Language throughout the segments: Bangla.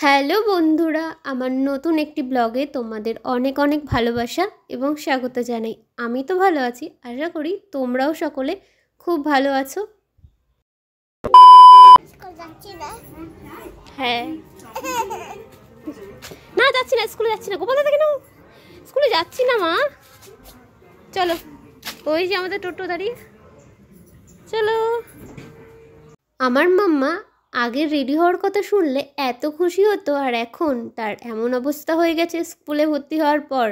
হ্যালো বন্ধুরা, আমার নতুন একটি ব্লগে তোমাদের অনেক অনেক ভালোবাসা এবং স্বাগত জানাই। আমি তো ভালো আছি, আশা করি তোমরাও সকলে খুব ভালো আছো। হ্যাঁ, না যাচ্ছি না, স্কুলে যাচ্ছি না। গোপাল দাদা কেন স্কুলে যাচ্ছি না মা? চলো, ওই যে আমাদের টোটো দাঁড়িয়ে, চলো। আমার মাম্মা আগে রেডি হওয়ার কথা শুনলে এত খুশি হতো, আর এখন তার এমন অবস্থা হয়ে গেছে স্কুলে ভর্তি হওয়ার পর,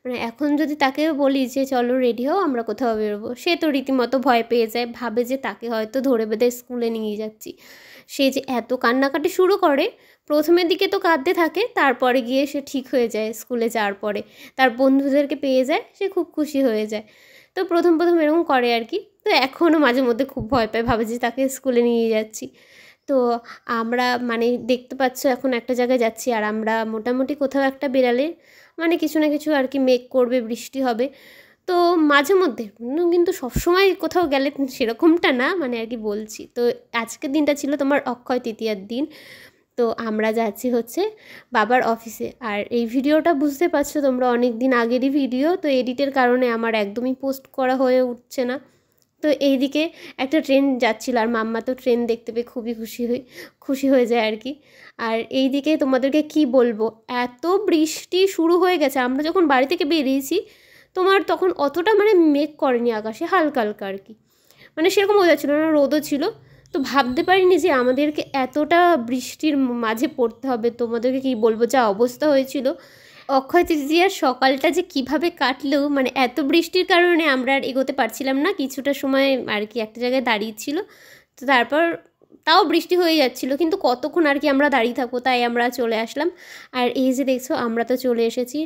মানে এখন যদি তাকে বলি যে চলো রেডি হও আমরা কোথাও বেরোবো, সে তো রীতিমতো ভয় পেয়ে যায়, ভাবে যে তাকে হয়তো ধরে বেঁধে স্কুলে নিয়ে যাচ্ছি। সে যে এত কান্নাকাটি শুরু করে, প্রথমের দিকে তো কাঁদতে থাকে, তারপরে গিয়ে সে ঠিক হয়ে যায়। স্কুলে যাওয়ার পরে তার বন্ধুদেরকে পেয়ে যায়, সে খুব খুশি হয়ে যায়। তো প্রথম প্রথম এরকম করে আর কি। তো এখনও মাঝে মধ্যে খুব ভয় পায়, ভাবে যে তাকে স্কুলে নিয়ে যাচ্ছি। তো আমরা মানে দেখতে পাচ্ছ এখন একটা জায়গায় যাচ্ছি, আর আমরা মোটামুটি কোথাও একটা বেরালে মানে কিছু না কিছু আর কি মেঘ করবে, বৃষ্টি হবে। তো মাঝে মধ্যে কিন্তু সবসময় কোথাও গেলে সেরকমটা না, মানে আর কি বলছি। তো আজকের দিনটা ছিল তোমার অক্ষয় তৃতীয়ার দিন। তো আমরা যাচ্ছি হচ্ছে বাবার অফিসে। আর এই ভিডিওটা বুঝতে পারছো তোমরা, অনেক দিন আগেরই ভিডিও, তো এডিটের কারণে আমার একদমই পোস্ট করা হয়ে উঠছে না। তো এইদিকে একটা ট্রেন যাচ্ছিল, আর মাম্মা তো ট্রেন দেখতে পেয়ে খুবই খুশি হয়ে যায় আর কি। আর এইদিকে তোমাদেরকে কি বলবো, এত বৃষ্টি শুরু হয়ে গেছে। আমরা যখন বাড়ি থেকে বেরিয়েছি তোমার তখন অতটা মানে মেঘ করেনি আকাশে, হালকা হালকা আর কি, মানে সেরকম ওয়েদার ছিল না, রোদও ছিল। তো ভাবতে পারিনি যে আমাদেরকে এতটা বৃষ্টির মাঝে পড়তে হবে। তোমাদেরকে কি বলবো, যা অবস্থা হয়েছিল। অক্ষয় তৃতীয়ার সকালটা যে কিভাবে কাটলো, মানে এত বৃষ্টির কারণে আমরা আর এগোতে পারছিলাম না, কিছুটা সময় আর কি একটা জায়গায় দাঁড়িয়েছিল। তো তারপর তাও বৃষ্টি হয়ে যাচ্ছিল, কিন্তু কতক্ষণ আর কি আমরা দাঁড়িয়ে থাকবো, তাই আমরা চলে আসলাম। আর এই যে দেখছো আমরা তো চলে এসেছি,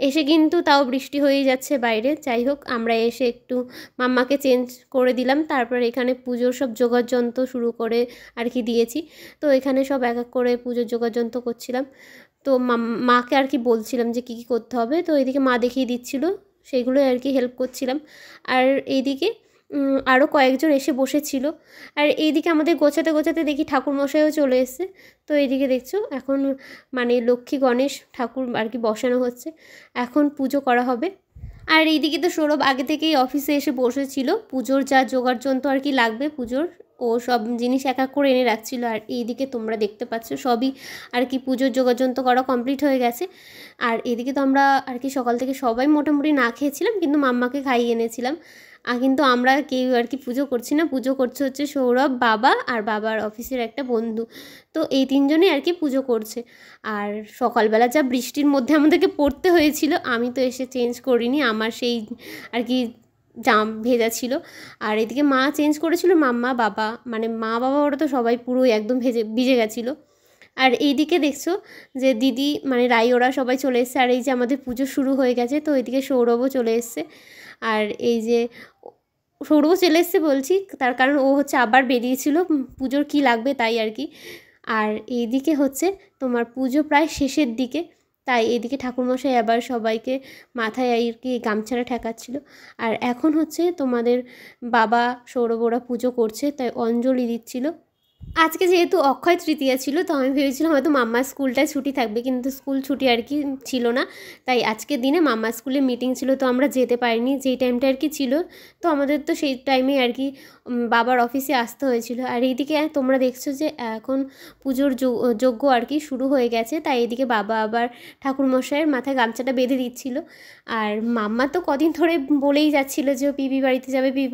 এসে কিন্তু তাও বৃষ্টি হয়েই যাচ্ছে বাইরে। যাই হোক, আমরা এসে একটু মাম্মাকে চেঞ্জ করে দিলাম, তারপর এখানে পুজোর সব যোগাড়যন্ত্র শুরু করে আর কি দিয়েছি। তো এখানে সব এক এক করে পুজোর যোগাড়যন্ত্র করছিলাম। তো মাকে আর কি বলছিলাম যে কী কী করতে হবে, তো এইদিকে মা দেখিয়ে দিচ্ছিলো, সেইগুলোই আর কি হেল্প করছিলাম। আর এইদিকে আরও কয়েকজন এসে বসেছিল। আর এইদিকে আমাদের গোছাতে গোছাতে দেখি ঠাকুরমশাইও চলে এসছে। তো এইদিকে দেখছো এখন মানে লক্ষ্মী গণেশ ঠাকুর আর কি বসানো হচ্ছে, এখন পুজো করা হবে। আর এইদিকে তো সৌরভ আগে থেকেই অফিসে এসে বসেছিল, পুজোর যা যোগাড়যন্ত্র আর কি লাগবে পুজোর, ও সব জিনিস এক এক করে এনে রাখছিল। আর এইদিকে তোমরা দেখতে পাচ্ছ সবই আর কি পুজোর যোগাড়যন্ত্র করা কমপ্লিট হয়ে গেছে। আর এদিকে তো আমরা আর কি সকাল থেকে সবাই মোটামুটি না খেয়েছিলাম, কিন্তু মাম্মাকে খাইয়ে এনেছিলাম। কিন্তু আমরা কেউ আর কি পুজো করছি না, পুজো করছে হচ্ছে সৌরভ, বাবা আর বাবার অফিসের একটা বন্ধু। তো এই তিনজনই আর কি পুজো করছে। আর সকালবেলা যা বৃষ্টির মধ্যে আমাদেরকে পড়তে হয়েছিল, আমি তো এসে চেঞ্জ করিনি, আমার সেই আর কি জাম ভেজা ছিল। আর এদিকে মা চেঞ্জ করেছিল, মাম্মা বাবা মানে মা বাবা ওরা তো সবাই পুরোই একদম ভিজে গেছিলো। আর এইদিকে দেখছো যে দিদি মানে রাই ওরা সবাই চলে এসছে, আর এই যে আমাদের পুজো শুরু হয়ে গেছে। তো এইদিকে সৌরভও চলে এসছে। আর এই যে সৌরভও চলে এসছে বলছি তার কারণ ও হচ্ছে আবার বেরিয়েছিল পুজোর কি লাগবে তাই আর কি। আর এইদিকে হচ্ছে তোমার পুজো প্রায় শেষের দিকে, তাই এইদিকে ঠাকুরমশাই আবার সবাইকে মাথায় আর কি গামছাটা ঠেকাচ্ছিল। আর এখন হচ্ছে তোমাদের বাবা সৌরভ ওরা পুজো করছে, তাই অঞ্জলি দিচ্ছিল। আজকে যেহেতু অক্ষয় তৃতীয়া ছিল, তো আমি ভেবেছিলাম হয়তো মাম্মার স্কুলটায় ছুটি থাকবে, কিন্তু স্কুল ছুটি আর কি ছিল না। তাই আজকের দিনে মাম্মার স্কুলে মিটিং ছিল, তো আমরা যেতে পারিনি যেই টাইমটা আর কি ছিল। তো আমাদের তো সেই টাইমে আর কি বাবার অফিসে আসতে হয়েছিল। আর এইদিকে তোমরা দেখছো যে এখন পুজোর যজ্ঞ আর কি শুরু হয়ে গেছে, তাই এইদিকে বাবা আবার ঠাকুরমশাইয়ের মাথায় গামছাটা বেঁধে দিচ্ছিল। আর মাম্মা তো কদিন ধরে বলেই যাচ্ছিল যে ও পিপি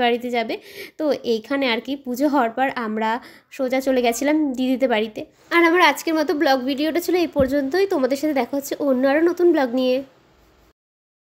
বাড়িতে যাবে। তো এইখানে আর কি পুজো হওয়ার পর আমরা সোজা চলে গেছিলাম দিদিদের বাড়িতে। আর আমার আজকের মতো ব্লগ ভিডিওটা ছিল এই পর্যন্তই। তোমাদের সাথে দেখা হচ্ছে অন্য আরও নতুন ব্লগ নিয়ে।